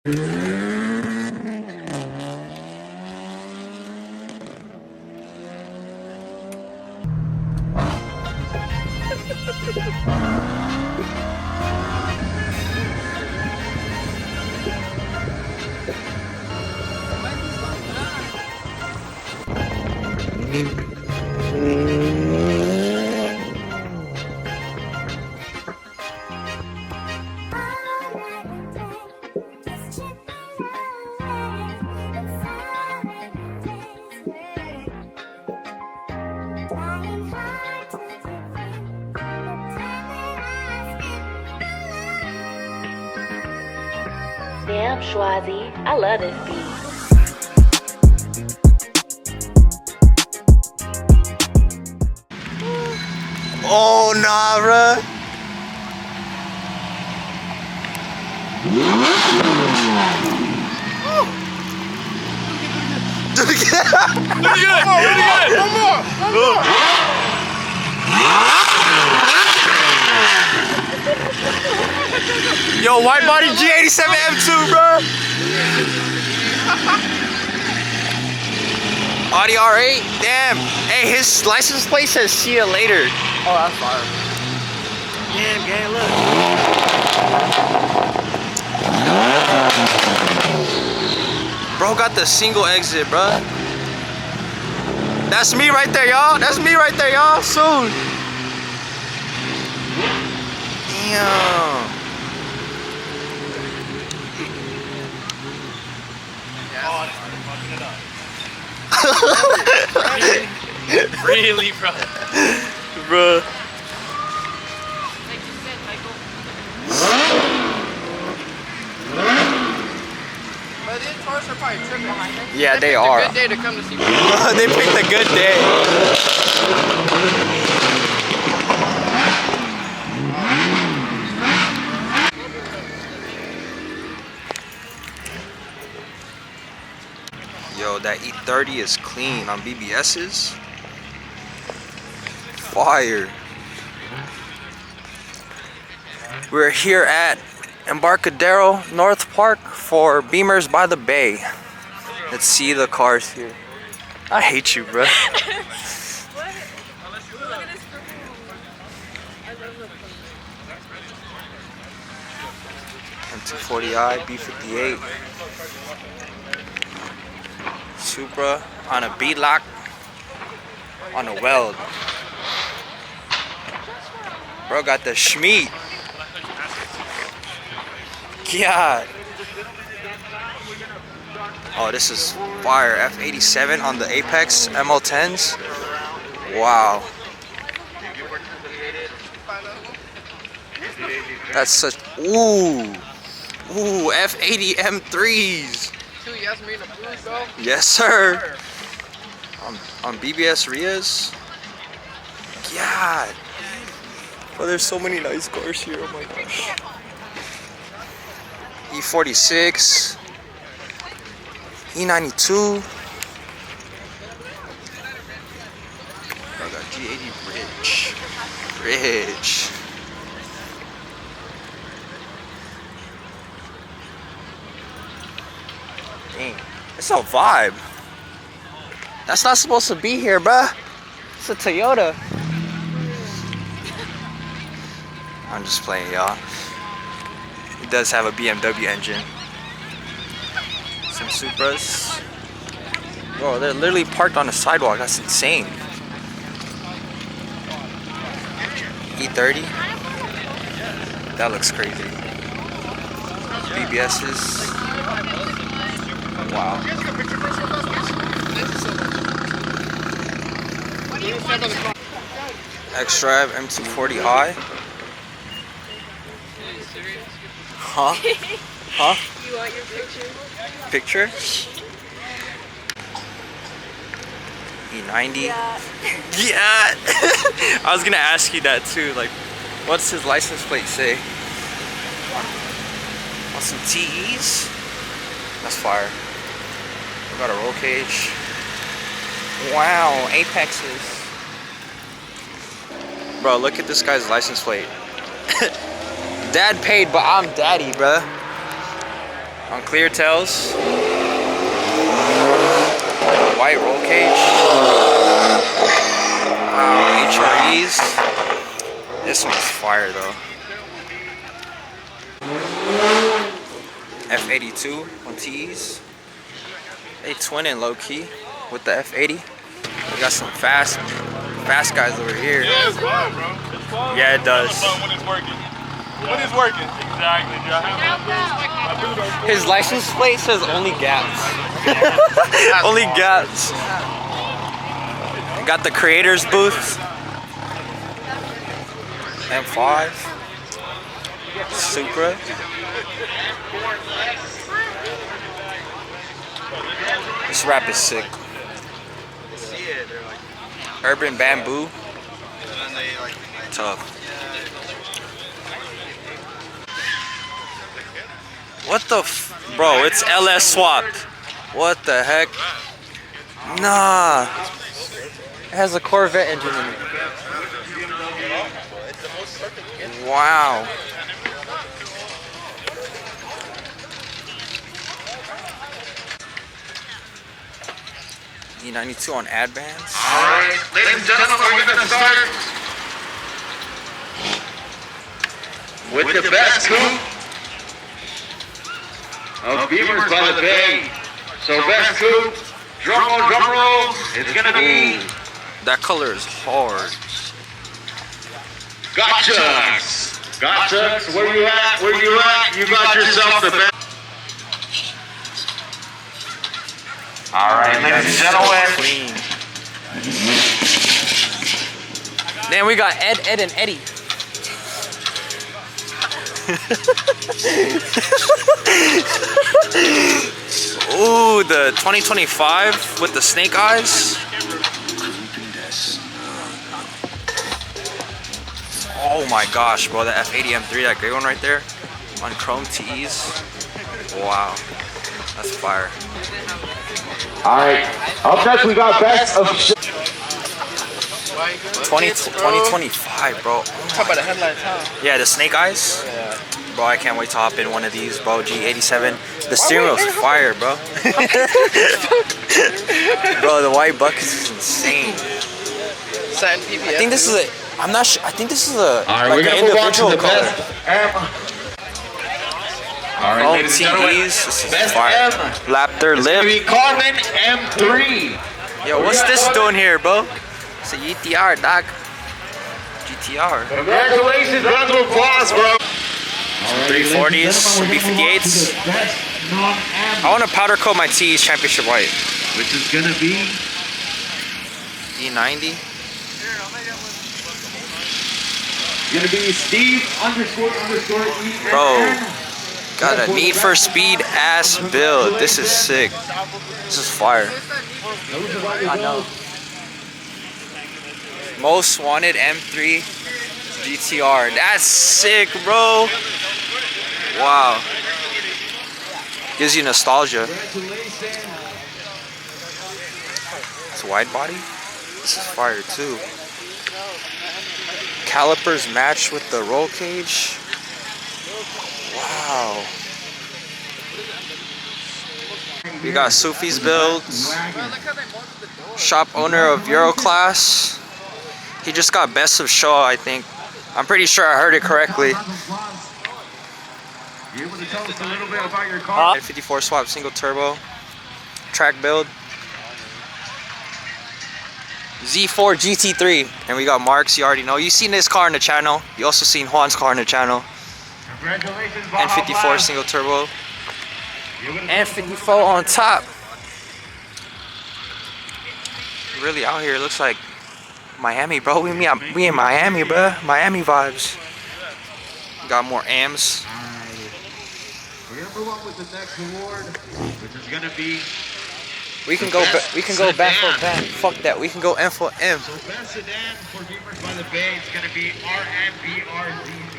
Damn, Schwazi, I love this beat. Oh, nah, bruh. Do it again. Do it again. One more. Yo, white body G87 M2, bro. Audi R8? Damn. Hey, his license plate says see you later. Oh, that's fire. Damn, gang, look. Bro got the single exit, bro. That's me right there, y'all. That's me right there, y'all. Soon. Damn. Really, bro. Bruh. But these cars are probably tripping behind us. Yeah, they picked are. a good day to come to see me. They picked a good day. Yo, that E30 is clean on BBS's. Fire. We're here at Embarcadero North Park for Bimmers by the Bay. Let's see the cars here. I hate you, bro. M240i, B58. Supra on a B-lock on a weld. Bro got the Schmeat. God. Oh, this is fire. F87 on the Apex ML10s. Wow. That's such. Ooh. Ooh, F80 M3s. Two Yasmin and blues, bro. Yes, sir. On BBS Rias. God. Oh, there's so many nice cars here. Oh my gosh. E46. E92. I got G80 Bridge. Dang, it's a vibe. That's not supposed to be here, bruh. It's a Toyota. I'm just playing, y'all. It does have a BMW engine. Some Supras. Bro, they're literally parked on the sidewalk. That's insane. E30. That looks crazy. BBS's. Wow. X-Drive M240i. Huh? Huh? You want your picture? Picture? E90. Yeah. I was gonna ask you that too. Like, what's his license plate say? Want some TEs? That's fire. We got a roll cage. Wow, Apexes. Bro, look at this guy's license plate. Dad paid, but I'm daddy, bruh. on clear tails. White roll cage. Wow, HREs. This one's fire though. F82 on T's. They twinning low key with the F80. We got some fast guys over here. Yeah, it's fun, bro. It's fun. Yeah, it does. It's fun when it's working. When it's working. Exactly, Joe. His license plate says only gaps. Only gaps. Got the creators booth. M5. Supra. This wrap is sick. Urban bamboo. Tough. What the bro, it's LS swapped. What the heck? Nah. It has a Corvette engine in it. Wow. E92 on ad bands. Alright, ladies and gentlemen, we're going to start with the best coupe of Bimmers by the Bay. So best coupe, drum roll, it's going to be That color is hard. Gotcha. Where you at? You got yourself the best. Alright, ladies and gentlemen. Clean. Then we got Ed, and Eddie. Ooh, the 2025 with the snake eyes. Oh my gosh, bro, the F80 M3, that gray one right there, on chrome TEs. Wow, that's fire. Alright, up next we got best of 2025, bro. Talk about the headlights, huh? Yeah, the snake eyes. Yeah. Bro, I can't wait to hop in one of these, bro. G87. The steering wheel's fire, bro. Bro, the white buckets is insane. Satin PPF. I think this is a. I'm not sure. I think this is a Alright, like we're an gonna move on to individual the color. best. Alright, Oh, ladies and gentlemen, TEs. This is best fire. M. Lapter It's gonna lip. be Carmen M3. Yo, what's this doing here, bro? It's a GTR, dog. GTR. Congratulations, round of applause, bro. 340s, some B58s. I want to powder coat my T's championship white. Which is gonna be E90. gonna be Steve __E. Bro, got a Need for Speed ass build. This is sick. This is fire. I know. Most wanted M3 GTR. That's sick, bro. Wow. Gives you nostalgia. It's wide body. This is fire too. Calipers match with the roll cage. Wow. We got Sufi's builds. Shop owner of Euroclass. He just got best of show, I think. I'm pretty sure I heard it correctly. You able to tell us a little bit about your car? 54 swap single turbo. Track build. Z4 GT3. And we got Mark's, you already know. You've seen this car in the channel. You also seen Juan's car in the channel. Congratulations, And 54 single turbo. And 54 on top. Really out here, it looks like Miami, bro. We in Miami, bro. Miami vibes. Got more AMs. We're gonna move on with the next award, which is gonna be We can go back for back. Fuck that. We can go M for M. so best sedan for Bimmers by the Bay. It's gonna be RNBRZZ.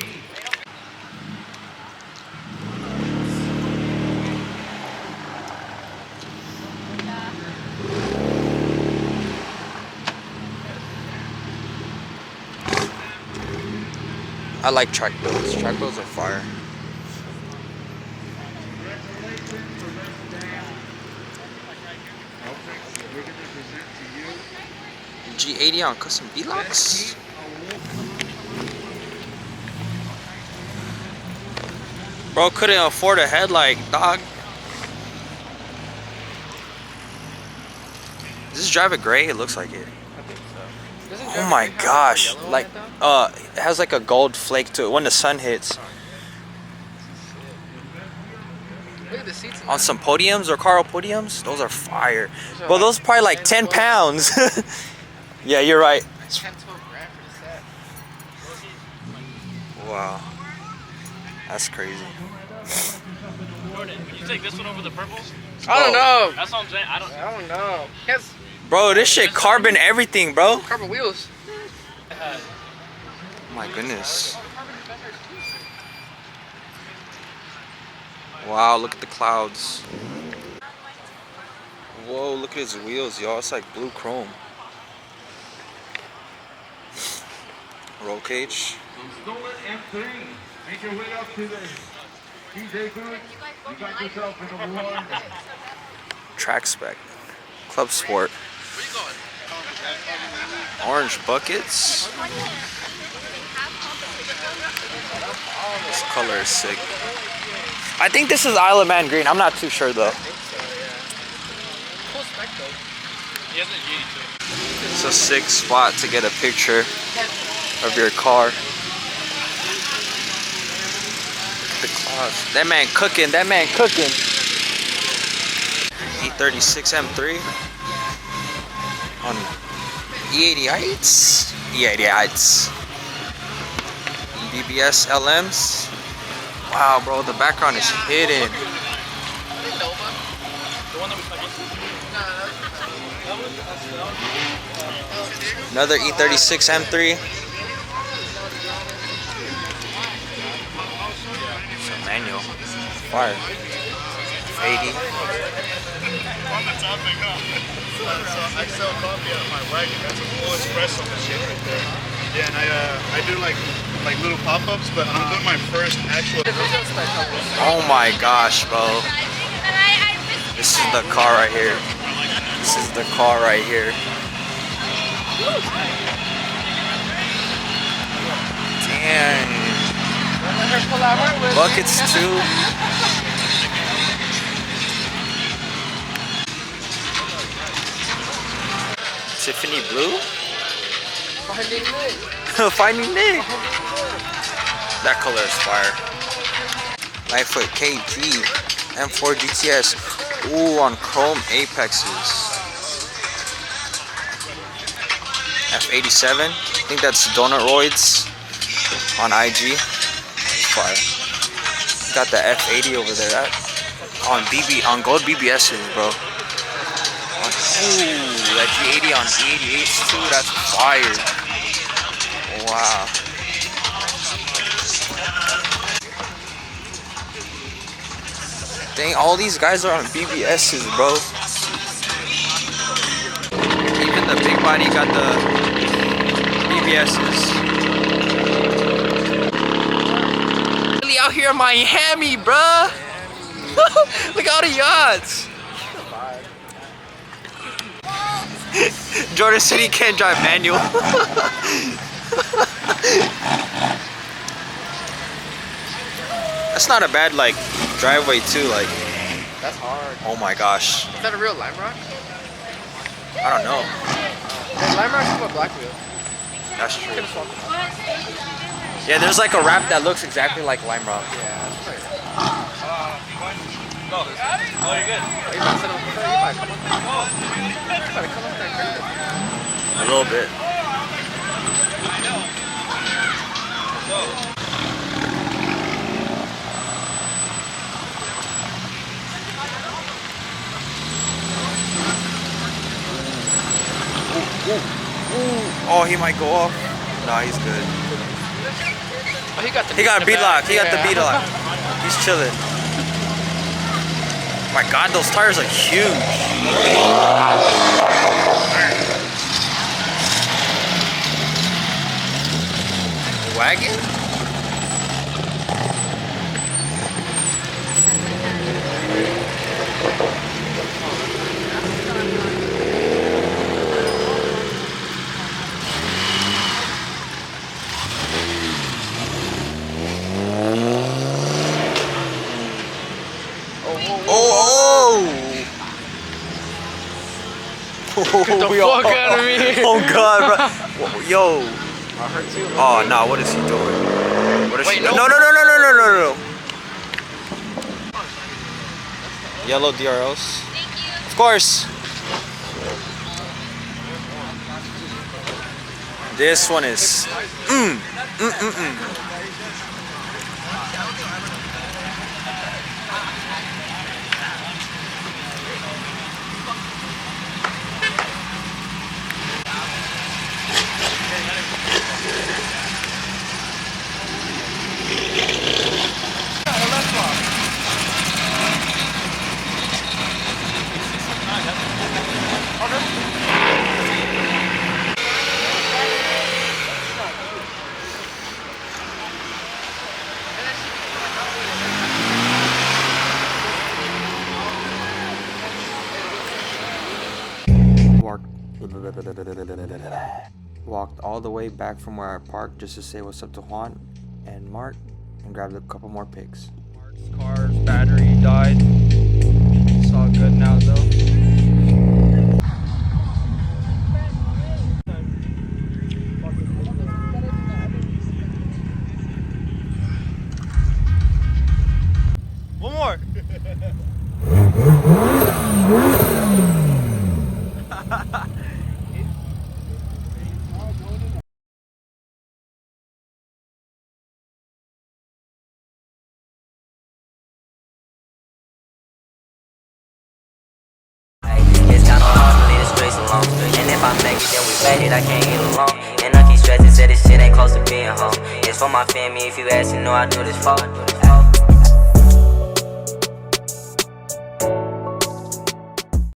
I like track builds. Track builds are fire. G80 on custom V-Locks. Bro couldn't afford a headlight, dog. Does this drive it gray? It looks like it. I think so. Oh my gosh. Like, it has like a gold flake to it when the sun hits. Look at the seats. On some podiums or car podiums, those are fire. Bro, those are probably like 10 pounds. Yeah, you're right. 10, 12 grand for the set. Wow. That's crazy. Jordan, would you take this one over the purple? I don't know. That's what I'm saying. I don't know. He has Bro, this shit carbon everything, bro. carbon wheels. Oh my goodness. Wow, look at the clouds. Whoa, look at his wheels, y'all. It's like blue chrome. Roll cage. Stolen M3. Make your way up to the DJ booth. You got yourself an award. Track spec. Club Sport. Where you going? Orange buckets. This color is sick. I think this is Isle of Man green. I'm not too sure though. Cool spec though. He has a G2. It's a sick spot to get a picture of your car. The clouds. That man cooking. That man cooking. E36 M3 on E80 Heights. E80 Heights. BBS LMs. Wow, bro, the background is hidden. Another E36 M3. It's a manual. Fire. 80. On the topic, huh? So I sell coffee out of my wagon. That's a full espresso machine right there. Yeah, and I do like little pop-ups, but I'm doing my first actual. Oh my gosh, bro. This is the car right here. This is the car right here. Damn. Buckets too. Tiffany blue? Finding Nick. That color is fire. Lightfoot KG M4 GTS. Ooh, on chrome apexes. F87. I think that's Donut Roids on IG. Fire. Got the F80 over there. That on gold BBSs, bro. Ooh, that G80 on E88s too. That's fire. Wow. Dang, all these guys are on BBSs, bro. Even the big body got the BBSs. Really out here in Miami, bruh. Look at all the yachts. Jordan said he can't drive manual. That's not a bad like driveway too, like. That's hard. Oh my gosh. Is that a real lime rock? I don't know. Lime rock's from a black wheel. That's true. Yeah, there's like a wrap that looks exactly like Lime Rock. Yeah, that's pretty Oh, you're good. Are you about to sit on the front? You better come up there crazy. A little bit. Ooh. Oh, he might go off. Nah, he's good. Oh, He got a beat lock. He got the beat lock. He's chilling. My God, those tires are huge. Wagon? Oh! Get the fuck out of me. Oh God, bro. Yo. I hurt you. Oh no, what is he doing? What is Wait, she doing? no. No. Yellow DRLs. Of course. This one is walked all the way back from where I parked just to say what's up to Juan and Mark and grabbed a couple more pics. Mark's car's battery died. It's all good now though. One more. It's kinda hard to leave the streets alone. And if I make it, then we made it, I can't get along. And I keep stressing, said this shit ain't close to being home. It's for my family, if you ask, you know I do this for.